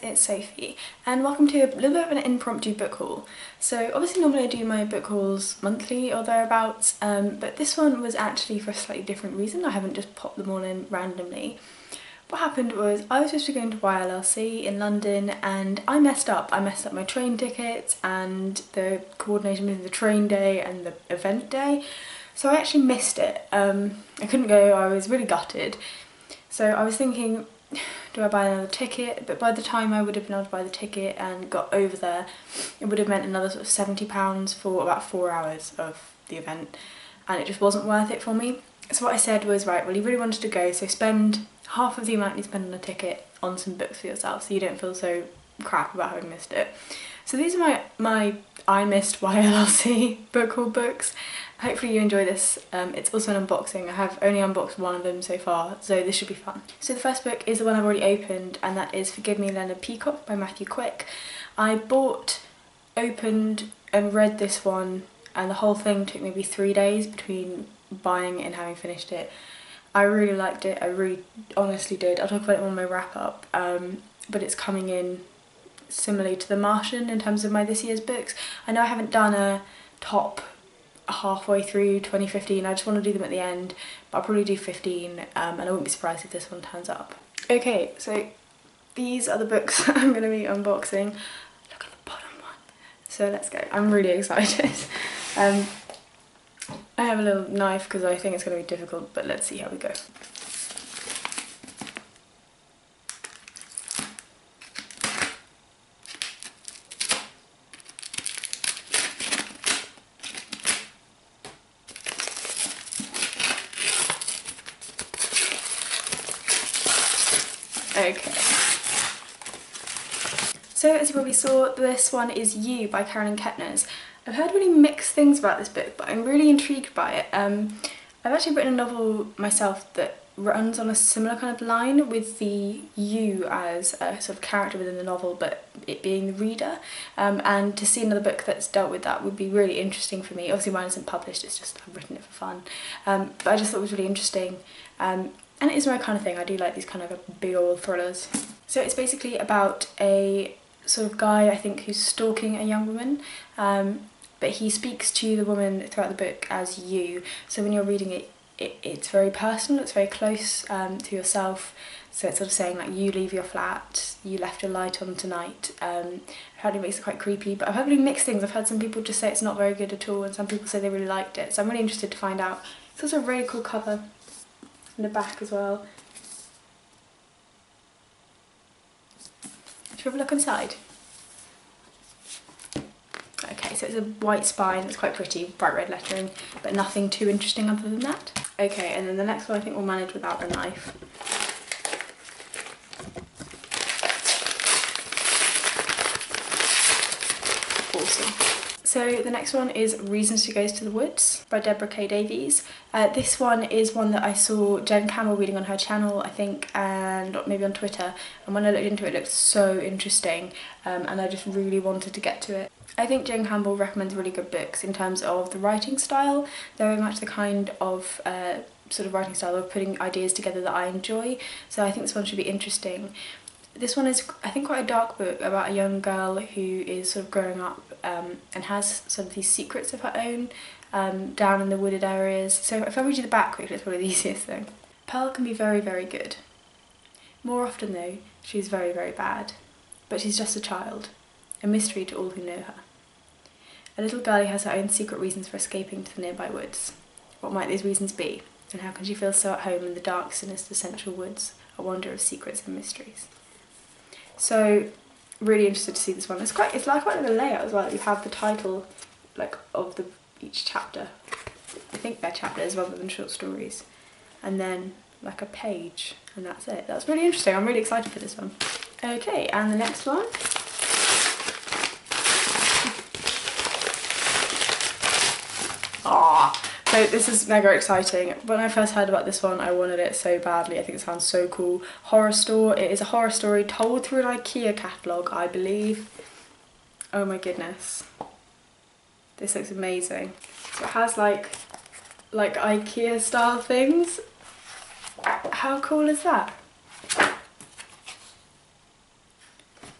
it's Sophie and welcome to a little bit of an impromptu book haul. So obviously normally I do my book hauls monthly or thereabouts, but this one was actually for a slightly different reason. I haven't just popped them all in randomly. What happened was I was supposed to go into YALC in London and I messed up. I messed up my train tickets and the coordination between the train day and the event day. So I actually missed it. I couldn't go, I was really gutted. So I was thinking, do I buy another ticket? But by the time I would have been able to buy the ticket and got over there, it would have meant another sort of £70 for about 4 hours of the event, and it just wasn't worth it for me. So what I said was, right, well, you really wanted to go, so spend half of the amount you spend on a ticket on some books for yourself so you don't feel so crap about having missed it. So these are my I missed YLLC book haul books. Hopefully you enjoy this. It's also an unboxing. I have only unboxed one of them so far, so this should be fun. So the first book is the one I've already opened, and that is Forgive Me Leonard Peacock by Matthew Quick. I bought, opened and read this one, and the whole thing took maybe 3 days between buying it and having finished it. I really liked it, I really honestly did. I'll talk about it on my wrap up, but it's coming in similarly to The Martian in terms of my this year's books. I know I haven't done a top halfway through 2015, I just want to do them at the end, but I'll probably do 15, and I wouldn't be surprised if this one turns up. Okay, so these are the books I'm going to be unboxing. Look at the bottom one. So let's go. I'm really excited. I have a little knife because I think it's going to be difficult, but let's see how we go. Okay. So as you probably saw, this one is You by Carolyn Kepnes. I've heard really mixed things about this book, but I'm really intrigued by it. I've actually written a novel myself that runs on a similar kind of line, with the you as a sort of character within the novel, but it being the reader. And to see another book that's dealt with that would be really interesting for me. Obviously mine isn't published, it's just I've written it for fun. But I just thought it was really interesting. And it is my kind of thing. I do like these kind of big old thrillers. So it's basically about a sort of guy, I think, who's stalking a young woman, but he speaks to the woman throughout the book as you. So when you're reading it, it's very personal, it's very close to yourself. So it's sort of saying like, you leave your flat, you left your light on tonight. Apparently makes it quite creepy, but I've heard really mixed things. I've heard some people just say it's not very good at all, and some people say they really liked it. So I'm really interested to find out. It's also a really cool cover. In the back as well. Should we have a look inside? Okay, so it's a white spine, it's quite pretty, bright red lettering, but nothing too interesting other than that. Okay, and then the next one I think we'll manage without a knife. Awesome. So the next one is Reasons to Go to the Woods by Deborah K. Davies. This one is one that I saw Jen Campbell reading on her channel, I think, and maybe on Twitter, and when I looked into it, it looked so interesting, and I just really wanted to get to it. I think Jen Campbell recommends really good books in terms of the writing style. They're very much the kind of sort of writing style of putting ideas together that I enjoy, so I think this one should be interesting. This one is, I think, quite a dark book about a young girl who is sort of growing up and has sort of these secrets of her own down in the wooded areas. So if I read you the back quickly, it's probably the easiest thing. Pearl can be very, very good. More often though, she's very, very bad. But she's just a child, a mystery to all who know her. A little girl who has her own secret reasons for escaping to the nearby woods. What might these reasons be? And how can she feel so at home in the dark, sinister central woods, a wonder of secrets and mysteries? So, really interested to see this one. It's like quite a layout as well. You have the title, like, of each chapter. I think they're chapters rather than short stories, and then like a page, and that's it. That's really interesting. I'm really excited for this one. Okay, and the next one. So this is mega exciting. When I first heard about this one, I wanted it so badly. I think it sounds so cool. Horror Store. It is a horror story told through an IKEA catalogue, I believe. Oh my goodness. This looks amazing. So it has like IKEA style things. How cool is that?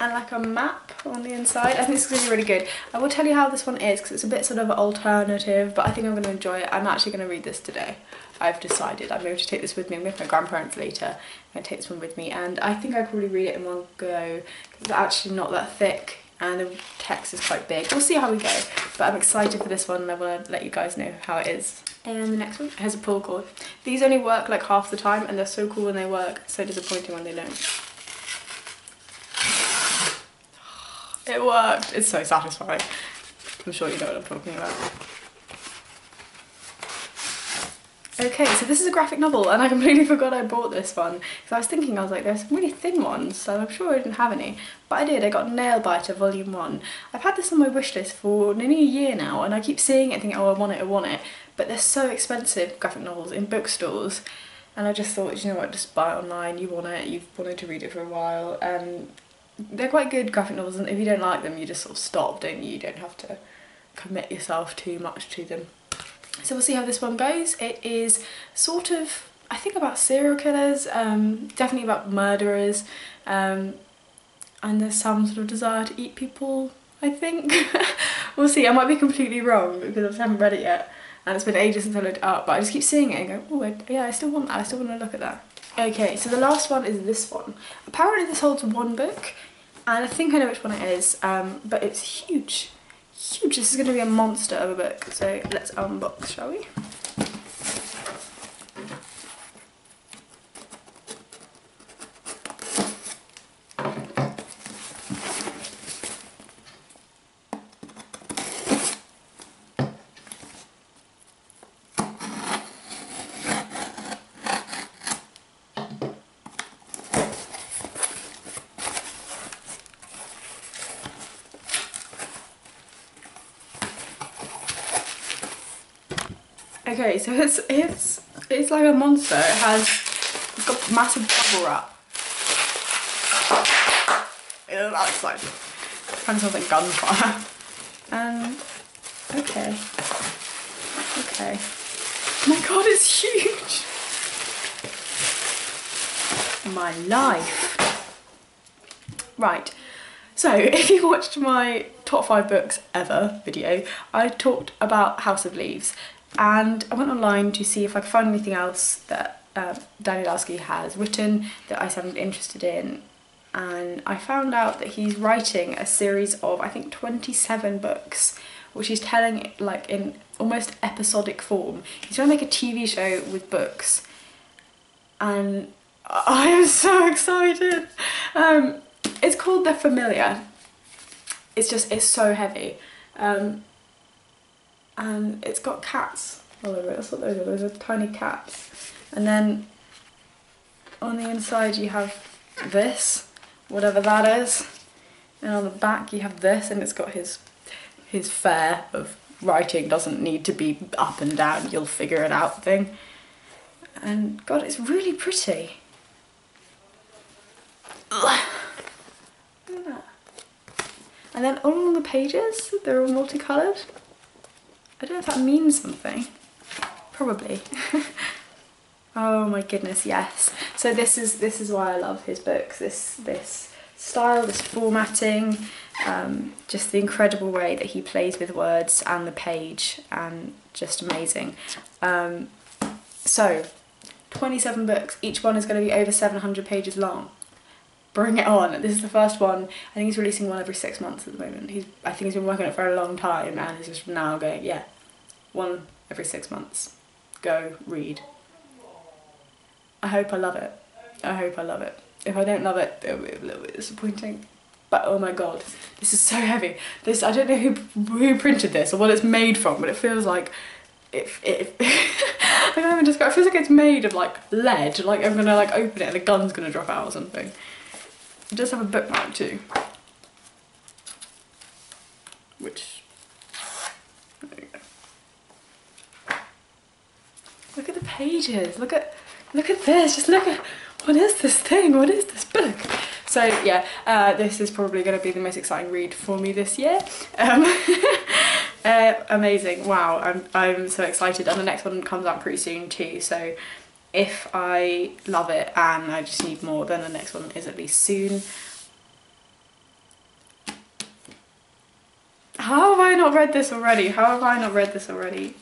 and like a map on the inside. I think this is going to be really good. I will tell you how this one is because it's a bit sort of alternative, but I think I'm going to enjoy it. I'm actually going to read this today. I've decided I'm going to take this with me. I'm with my grandparents later. I'm going to take this one with me, and I think I'll probably read it in one go because it's actually not that thick and the text is quite big. We'll see how we go, but I'm excited for this one and I want to let you guys know how it is. And the next one has a pull cord. These only work like half the time and they're so cool when they work, so disappointing when they don't. It worked. It's so satisfying. I'm sure you know what I'm talking about. Okay, so this is a graphic novel and I completely forgot I bought this one because I was thinking, I was like, there's some really thin ones, so I'm sure I didn't have any, but I did. I got Nailbiter Volume 1. I've had this on my wish list for nearly a year now and I keep seeing it thinking, oh, I want it, but they're so expensive, graphic novels, in bookstores, and I just thought, you know what, just buy it online. You want it, you've wanted to read it for a while, and they're quite good graphic novels, and if you don't like them you just sort of stop, don't you? You don't have to commit yourself too much to them. So we'll see how this one goes. It is sort of, I think, about serial killers, definitely about murderers, and there's some sort of desire to eat people, I think. We'll see, I might be completely wrong because I haven't read it yet and it's been ages since I looked it up, but I just keep seeing it and go, oh yeah, I still want that, I still want to look at that. Okay, so the last one is this one. Apparently this holds one book and I think I know which one it is, but it's huge. Huge. This is going to be a monster of a book, so let's unbox, shall we? Okay, so it's like a monster. It's got massive bubble wrap. Ew, that's like kind of sounds like gunfire. And okay. Oh my god, it's huge. My life. Right. So if you watched my top 5 books ever video, I talked about House of Leaves. And I went online to see if I could find anything else that Daniel YALC has written that I sounded interested in, and I found out that he's writing a series of, I think, 27 books, which he's telling like in almost episodic form. He's going to make a TV show with books, and I am so excited. It's called The Familiar. It's so heavy. And it's got cats all over it. That's what those are tiny cats. And then on the inside you have this, whatever that is, and on the back you have this, and it's got his fare of writing doesn't need to be up and down, you'll figure it out thing. And god, it's really pretty. Ugh. Look at that. And then all along the pages, they're all multicoloured. I don't know if that means something. Probably. Oh my goodness, yes. So this is why I love his books. This style, this formatting, just the incredible way that he plays with words and the page, and just amazing. So 27 books. Each one is going to be over 700 pages long. Bring it on. This is the first one. I think he's releasing one every 6 months at the moment. I think he's been working on it for a long time and he's just now going, yeah, one every 6 months. Go read. I hope I love it. I hope I love it. If I don't love it, it'll be a little bit disappointing. But oh my god, this is so heavy. This, I don't know who printed this or what it's made from, but it feels like I can't even describe. It feels like it's made of like lead. Like I'm gonna like open it and a gun's gonna drop out or something. It does have a bookmark too, which, there you go. Look at the pages. Look at this. Just look at, what is this thing? What is this book? So yeah, this is probably going to be the most exciting read for me this year. Amazing! Wow, I'm so excited, and the next one comes out pretty soon too. So if I love it and I just need more, then the next one is at least soon. How have I not read this already? How have I not read this already?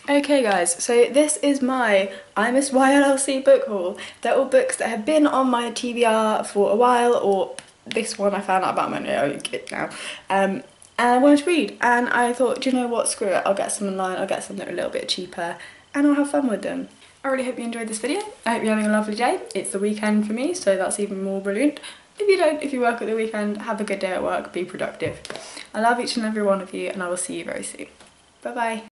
Okay guys, so this is my I Miss YLC book haul. They're all books that have been on my TBR for a while, or this one I found out about my own kid now. And I wanted to read, and I thought, do you know what, screw it, I'll get some online, I'll get some that are a little bit cheaper, and I'll have fun with them. I really hope you enjoyed this video. I hope you're having a lovely day. It's the weekend for me, so that's even more brilliant. If you don't, if you work at the weekend, have a good day at work, be productive. I love each and every one of you, and I will see you very soon. Bye bye.